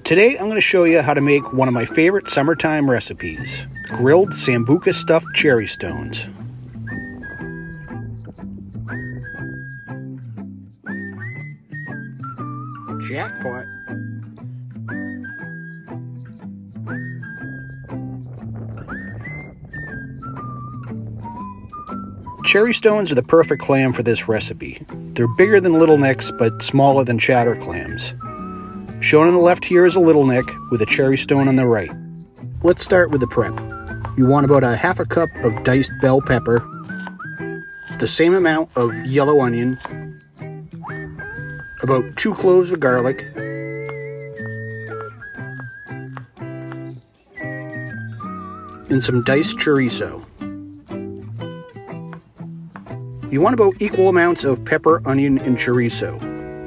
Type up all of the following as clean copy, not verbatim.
Today I'm going to show you how to make one of my favorite summertime recipes, grilled Sambuca stuffed cherry stones. Jackpot. Cherry stones are the perfect clam for this recipe. They're bigger than little necks but smaller than chowder clams. Shown on the left here is a little neck with a cherry stone on the right. Let's start with the prep. You want about a half a cup of diced bell pepper, the same amount of yellow onion, about 2 cloves of garlic, and some diced chorizo. You want about equal amounts of pepper, onion, and chorizo,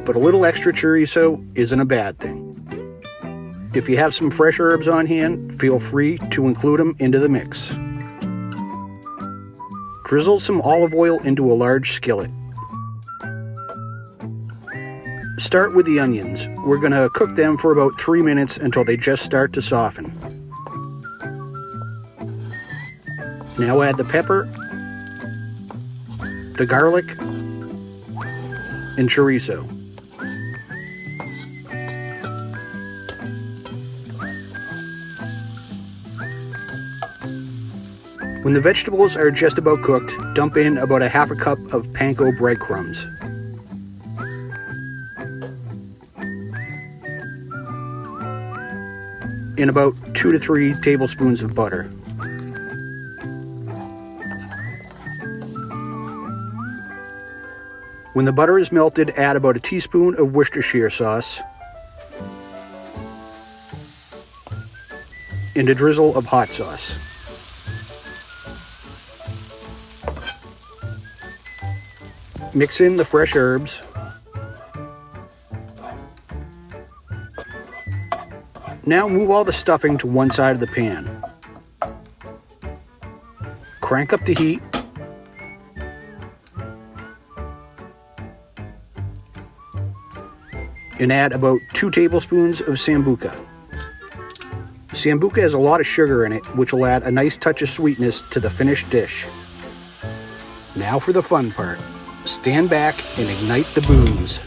but a little extra chorizo isn't a bad thing. If you have some fresh herbs on hand, feel free to include them into the mix. Drizzle some olive oil into a large skillet. Start with the onions. We're going to cook them for about 3 minutes until they just start to soften. Now add the pepper, the garlic, and chorizo. When the vegetables are just about cooked, dump in about a half a cup of panko breadcrumbs. And about 2 to 3 tablespoons of butter. When the butter is melted, add about a teaspoon of Worcestershire sauce and a drizzle of hot sauce. Mix in the fresh herbs. Now move all the stuffing to one side of the pan. Crank up the heat. And add about 2 tablespoons of Sambuca. Sambuca has a lot of sugar in it, which will add a nice touch of sweetness to the finished dish. Now for the fun part. Stand back and ignite the booze.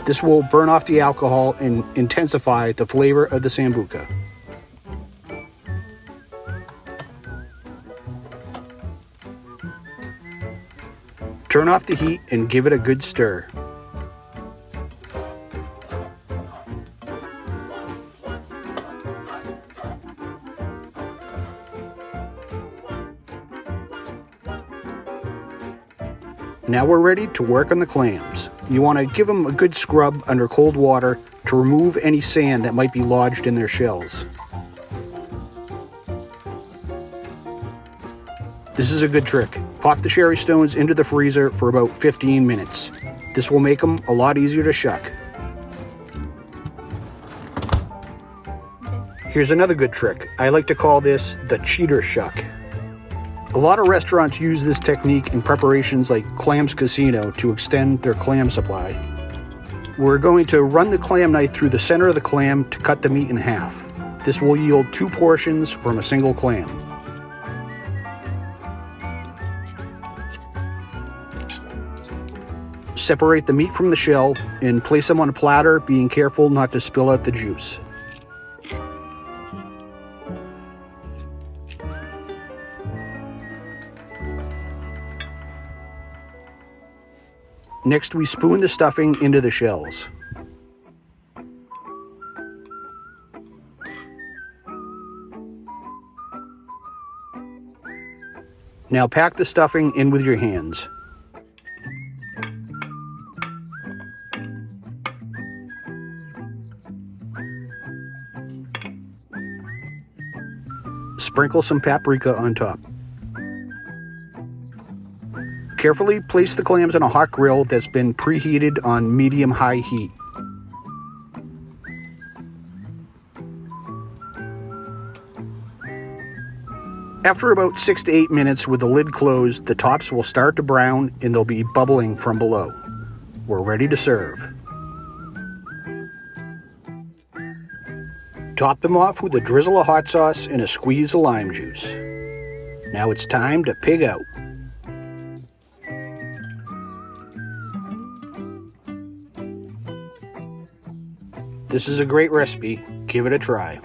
This will burn off the alcohol and intensify the flavor of the Sambuca. Turn off the heat and give it a good stir. Now we're ready to work on the clams. You want to give them a good scrub under cold water to remove any sand that might be lodged in their shells. This is a good trick. Pop the cherry stones into the freezer for about 15 minutes. This will make them a lot easier to shuck. Here's another good trick. I like to call this the cheater shuck. A lot of restaurants use this technique in preparations like Clam's Casino to extend their clam supply. We're going to run the clam knife through the center of the clam to cut the meat in half. This will yield 2 portions from a single clam. Separate the meat from the shell and place them on a platter, being careful not to spill out the juice. Next, we spoon the stuffing into the shells. Now pack the stuffing in with your hands. Sprinkle some paprika on top. Carefully place the clams on a hot grill that's been preheated on medium-high heat. After about 6 to 8 minutes with the lid closed, the tops will start to brown and they'll be bubbling from below. We're ready to serve. Top them off with a drizzle of hot sauce and a squeeze of lime juice. Now it's time to pig out. This is a great recipe. Give it a try.